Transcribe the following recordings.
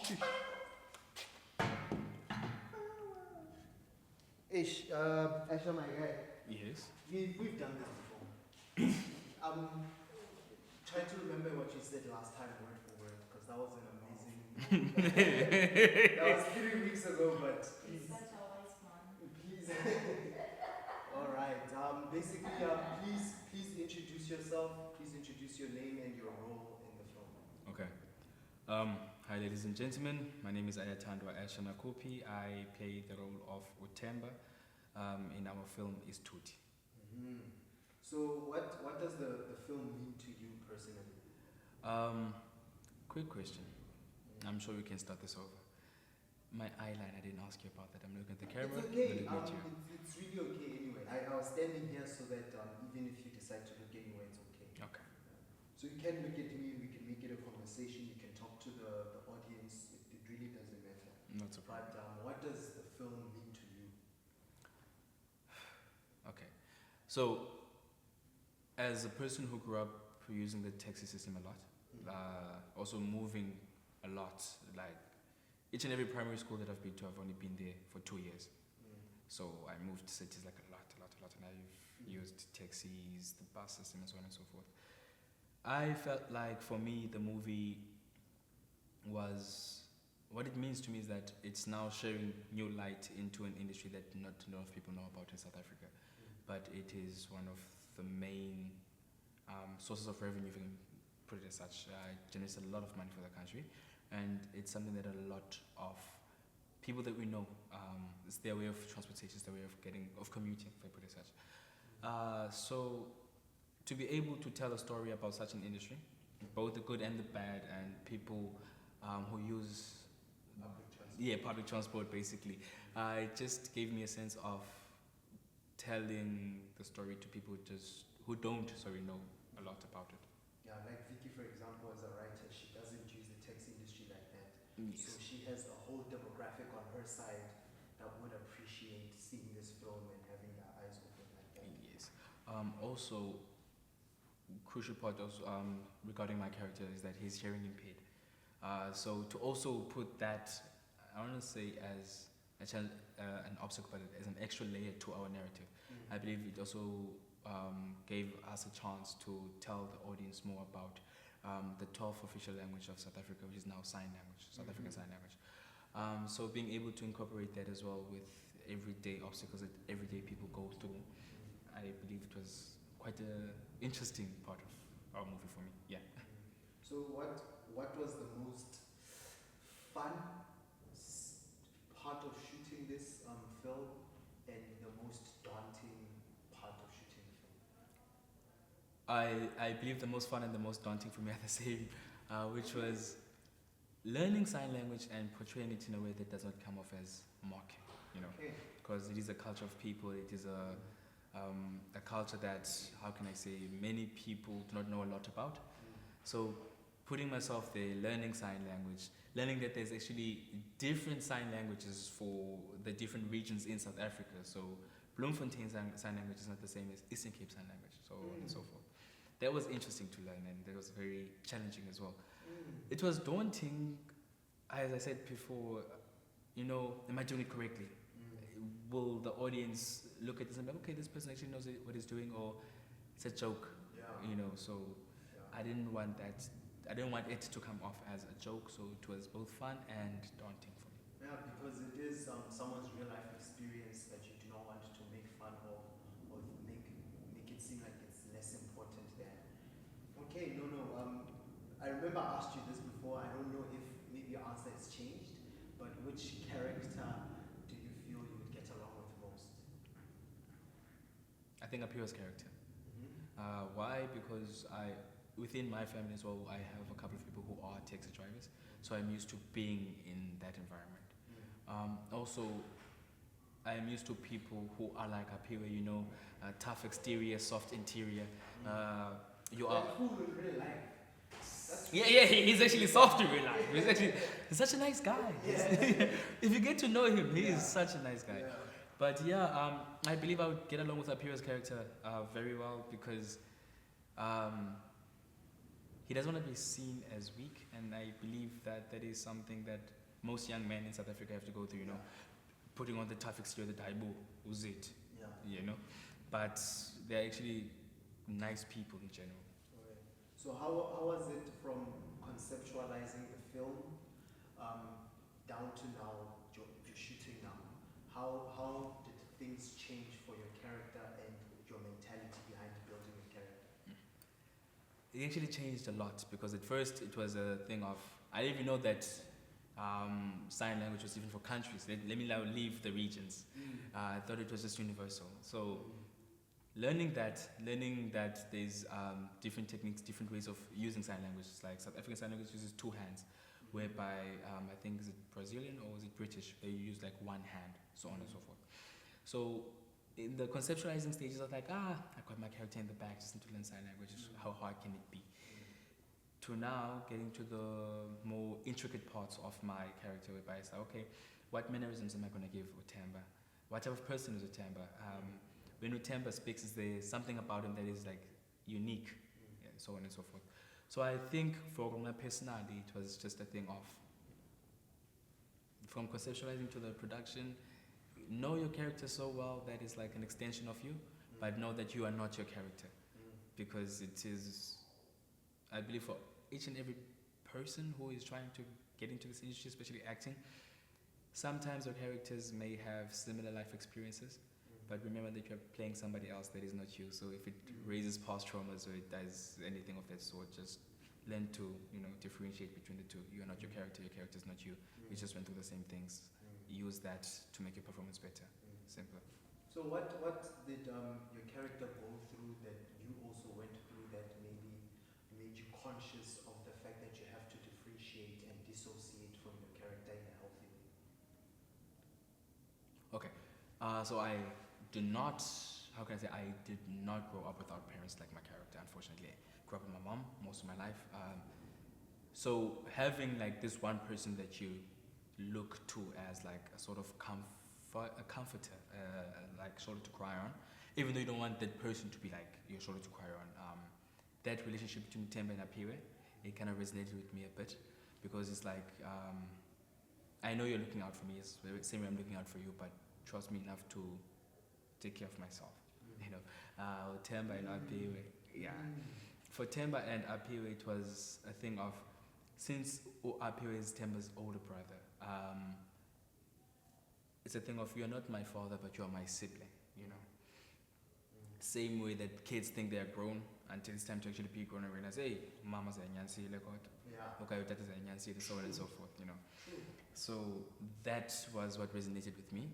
Asha, my guy. Yes. We've done this before. Try to remember what you said last time, word for word, because that was an amazing. That was 3 weeks ago, but please. Such a wise man. Please. All right. Basically, please introduce yourself. Please introduce your name and your role in the film. Okay. Hi, ladies and gentlemen. My name is Ayatandwa Ashanakopi. I play the role of Themba in our film is Thuthi. Mm-hmm. So, what does the film mean to you personally? Quick question. I'm sure we can start this over. My eyeline, I didn't ask you about that. I'm looking at the camera. It's okay. I'm looking at you. It's really okay anyway. I was standing here so that even if you decide to look anywhere, it's okay. Okay. So you can look at me, we can make it a conversation, you can talk to the audience, it really doesn't matter. Not so bad. But what does the film mean to you? Okay. So, as a person who grew up using the taxi system a lot, also moving a lot, like each and every primary school that I've been to, I've only been there for 2 years. So I moved cities like a lot, and I've used taxis, the bus system, and so on and so forth. I felt like for me, the movie was, what it means to me is that it's now sharing new light into an industry that not enough people know about in South Africa. But it is one of the main sources of revenue, if you can put it as such. It generates a lot of money for the country, and it's something that a lot of people that we know, it's their way of transportation, it's their way of commuting, if I put it as such. So to be able to tell a story about such an industry, both the good and the bad, and people who use public transport basically, it just gave me a sense of telling the story to people who don't know a lot about it. Yeah, like Vicky, for example, as a writer, she doesn't use the taxi industry like that. Yes. So she has a whole demographic on her side that would appreciate seeing this film and having their eyes open like that. Yes. Also, crucial part also regarding my character is that he's hearing impaired. So to also put that, I want to say as an obstacle, but as an extra layer to our narrative, I believe it also gave us a chance to tell the audience more about the 12th official language of South Africa, which is now sign language, South African Sign Language. So being able to incorporate that as well with everyday obstacles that everyday people go through, I believe it was quite an interesting part of our movie for me. Yeah. So what was the most fun part of shooting this film, and the most daunting part of shooting the film? I believe the most fun and the most daunting for me are the same, which was learning sign language and portraying it in a way that does not come off as mocking, because it is a culture of people. It is a culture that, how can I say, many people do not know a lot about. So putting myself there, learning sign language, learning that there's actually different sign languages for the different regions in South Africa. So Bloemfontein sign language is not the same as Eastern Cape Sign Language, so on and so forth. That was interesting to learn, and that was very challenging as well. It was daunting, as I said before, am I doing it correctly? Will the audience look at this and be like, okay, this person actually knows what he's doing, or it's a joke, so I didn't want that. I didn't want it to come off as a joke, so it was both fun and daunting for me. Yeah, because it is someone's real life experience that you do not want to make fun of or make it seem like it's less important than. Okay, no. I remember I asked you this before. I don't know if maybe your answer has changed, but which character do you feel you would get along with most? I think Apio's character. Why? Because within my family as well, I have a couple of people who are taxi drivers, so I'm used to being in that environment. Also, I am used to people who are like Apio, tough exterior, soft interior. You are. Who in real life? He's actually soft in real life. He's such a nice guy. If you get to know him, he is such a nice guy. Yeah. But I believe I would get along with Apio's character very well, because he doesn't want to be seen as weak, and I believe that that is something that most young men in South Africa have to go through, you know, putting on the tough exterior, the taibo, who's it, you know, but they're actually nice people in general. Okay. So how was it from conceptualizing the film down to now, you're shooting now? How did things change for your character and your mentality behind building a character? It actually changed a lot, because at first it was a thing of, I didn't even know that sign language was even for countries. Let me now leave the regions. I thought it was just universal. So learning that there's different techniques, different ways of using sign language. Like South African sign language uses two hands, whereby I think, is it Brazilian or is it British? They use like one hand, so on and so forth. So in the conceptualizing stages, I was like, I got my character in the back, just need to learn sign language. How hard can it be? To now getting to the more intricate parts of my character, whereby I say, okay, what mannerisms am I going to give Themba? What type of person is Themba? When Themba speaks, is there something about him that is like unique, and so on and so forth. So I think for my personality, it was just a thing of, from conceptualizing to the production, know your character so well that it's like an extension of you, but know that you are not your character, because it is, I believe, for each and every person who is trying to get into this industry, especially acting, sometimes your characters may have similar life experiences, but remember that you're playing somebody else that is not you. So if it raises past traumas or it does anything of that sort, just learn to, you know, differentiate between the two. You are not your character is not you. We just went through the same things. Use that to make your performance better. Simple. So what did your character go through that you also went through that maybe made you conscious of the fact that you have to differentiate and dissociate from your character in a healthy way? Okay. So I do not, how can I say, I did not grow up without parents like my character, unfortunately. I grew up with my mom most of my life. So having like this one person that you look to as like a sort of comforter, like shoulder to cry on, even though you don't want that person to be like your shoulder to cry on. That relationship between Themba and Apiwe, it kind of resonated with me a bit, because it's like, I know you're looking out for me, it's the same way I'm looking out for you, but trust me enough to take care of myself. You know, Themba and Apiwe, for Themba and Apiwe, it was a thing of, since Apiwe is Themba's older brother, it's a thing of, you're not my father, but you're my sibling, you know. Same way that kids think they are grown until it's time to actually be grown and realize, hey, mama's a nyansile, okay, that is a nyansile, so on and so forth, you know. So that was what resonated with me.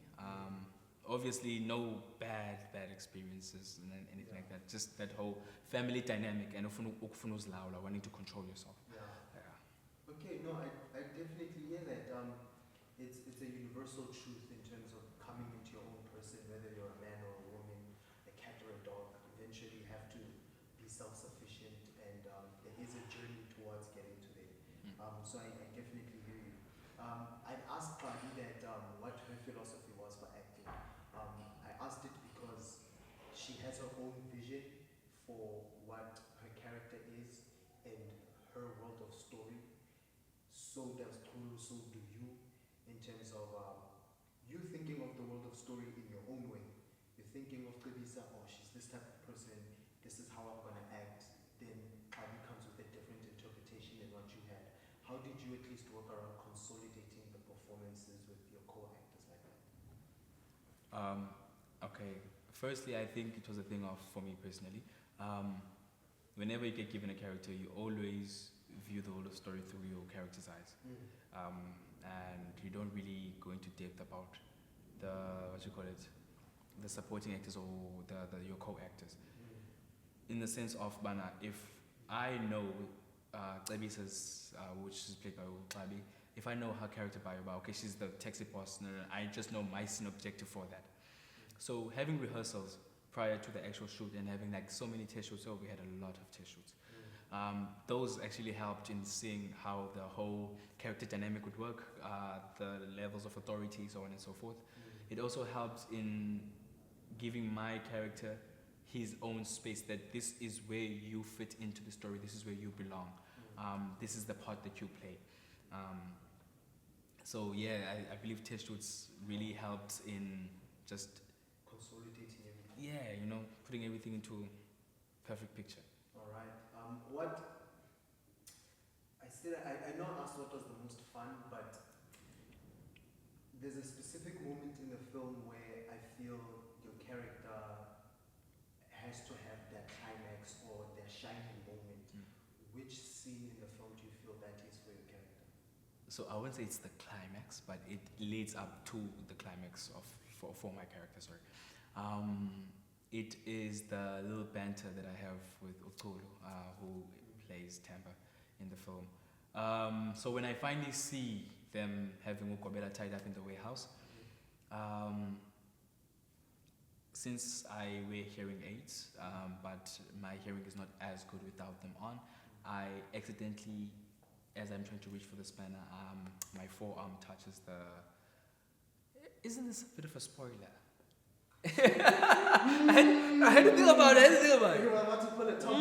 Obviously, no bad experiences and anything like that. Just that whole family dynamic and wanting to control yourself. Okay, no, I definitely hear that. It's a universal truth in terms of coming into your own person, whether you're a man or a woman, a cat or a dog. Eventually, you have to be self-sufficient, and there is a journey towards getting to there. So I definitely hear you. I'd asked Kali that what her philosophy was for acting. I asked it because she has her own vision for what her character is and her world of story. So does Tulu, so do you, in terms of you thinking of the world of story in your own way. You're thinking of Gqeberha, oh, she's this type of person, this is how I'm going to act. Then Kali comes with a different interpretation than what you had. How did you at least work around consolidating the performances with your co-actors like that? Okay, firstly, I think it was a thing of, for me personally, whenever you get given a character, you always view the whole story through your character's eyes. And you don't really go into depth about the supporting actors or your co-actors. In the sense of, Bana, if I know Gqeberha's, which is played by Uqabi, if I know her character by, okay, she's the taxi person, I just know my scene objective for that. So having rehearsals prior to the actual shoot and having like so many test shoots, we had a lot of test shoots. Those actually helped in seeing how the whole character dynamic would work, the levels of authority, so on and so forth. It also helped in giving my character his own space, that this is where you fit into the story, this is where you belong, this is the part that you play. So yeah, I believe test shoots really helped in just consolidating everything. Yeah, you know, putting everything into a perfect picture. All right. What I know I asked what was the most fun, but there's a specific moment in the film where I feel your character has to have that climax or their shining moment. Which scene in the film do you feel that is for your character? So I wouldn't say it's the climax, but it leads up to the climax for my character. Sorry. It is the little banter that I have with Gqeberha, who plays Themba in the film. So when I finally see them having Gqeberha tied up in the warehouse, since I wear hearing aids, but my hearing is not as good without them on, I accidentally, as I'm trying to reach for the spanner, my forearm touches the... Isn't this a bit of a spoiler? I had to think about it. You were about to pull a top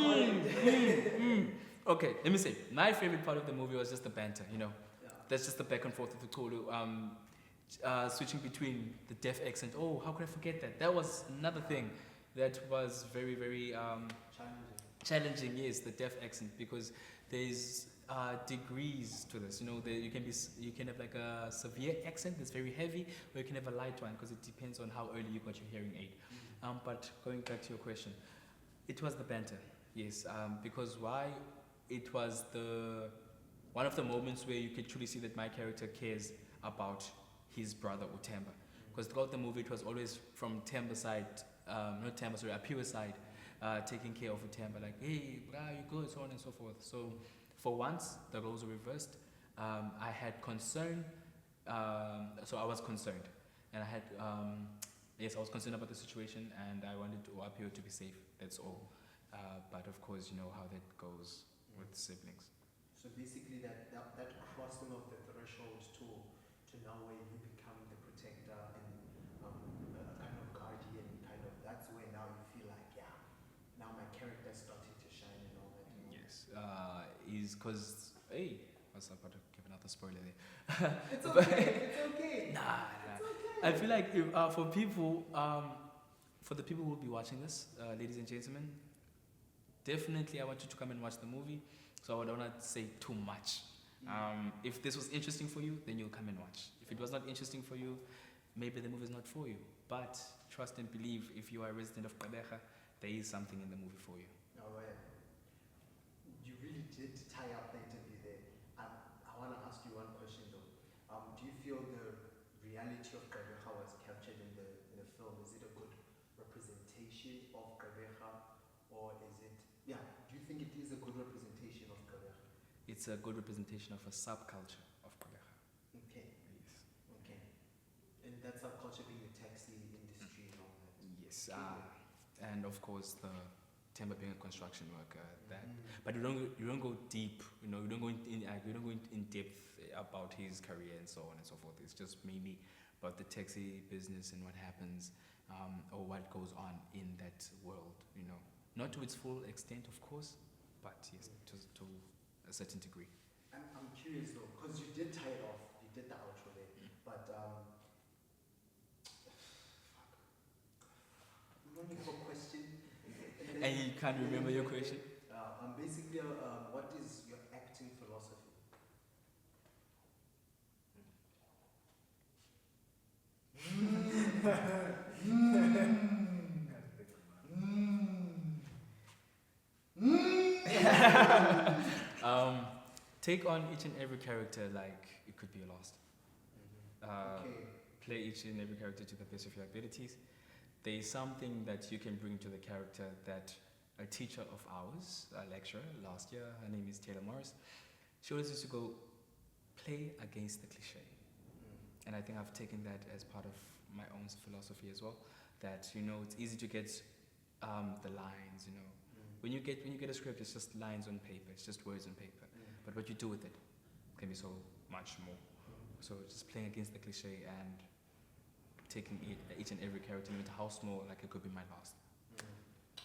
Okay, let me say, my favorite part of the movie was just the banter, you know. Yeah. That's just the back and forth with Thuthi, switching between the deaf accent. Oh, how could I forget that? That was another thing that was very, very challenging. Yes, the deaf accent, because there's degrees to this. You know, you can have like a severe accent that's very heavy, or you can have a light one, because it depends on how early you got your hearing aid. But going back to your question, it was the banter. Yes, because why? It was one of the moments where you could truly see that my character cares about his brother or Themba. Because throughout the movie, it was always from Themba's side, not Themba, sorry, Apiwa's side, taking care of Themba, like, hey, brah, you good, so on and so forth. So for once, the roles were reversed. I had concern, so I was concerned. And I had, yes, I was concerned about the situation, and I wanted Apiwa to be safe, that's all. But of course, you know how that goes with siblings. So basically that crossing of the threshold to now where you become the protector and a kind of guardian, that's where now you feel like, yeah, now my character's starting to shine and all that. Yes, is because, hey, I was about to give another spoiler there. It's okay, it's okay. Nah. It's okay. I feel like if, for the people who will be watching this, ladies and gentlemen, definitely I want you to come and watch the movie. So I don't want to say too much. If this was interesting for you, then you'll come and watch. If it was not interesting for you, maybe the movie is not for you. But trust and believe, if you are a resident of Gqeberha, there is something in the movie for you. All right. You really did tie up the interview there. I want to ask you one question though. Do you feel the reality of Gqeberha was captured in the film? Is it a good representation of Gqeberha, or is it? Yeah. Do you think it is a good representation of Gqeberha? It's a good representation of a subculture of Gqeberha. Okay. Yes. Okay. And that subculture being the taxi industry and all that. Yes. And of course the Themba being a construction worker. But you don't go deep. You know, you don't go in depth about his career and so on and so forth. It's just mainly about the taxi business and what happens, or what goes on in that world. You know, not to its full extent, of course, but yes, to a certain degree. I'm curious though, because you did tie it off. You did the outro there, but I'm looking for a question. And you can't remember your question? Basically, what is your acting philosophy? Take on each and every character like it could be a lost. Play each and every character to the best of your abilities. There is something that you can bring to the character that a teacher of ours, a lecturer last year, her name is Taylor Morris, she always used to go, play against the cliche. And I think I've taken that as part of my own philosophy as well, that, you know, it's easy to get the lines, you know. When you get a script, it's just lines on paper, it's just words on paper. But what you do with it can be so much more. So just playing against the cliche and taking each and every character, no matter how small, like it could be my last.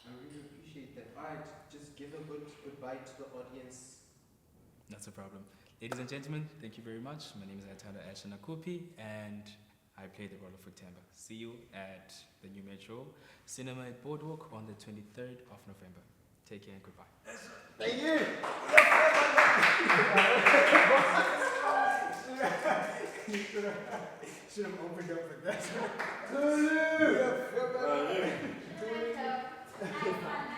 I really appreciate that. Alright, just give a goodbye to the audience. That's a problem. Ladies and gentlemen, thank you very much. My name is Atara Ashanakupi, and I play the role of Themba. See you at the NuMetro Cinema at Boardwalk on the 23rd of November. Take care and goodbye. Thank you! Should have opened up with that.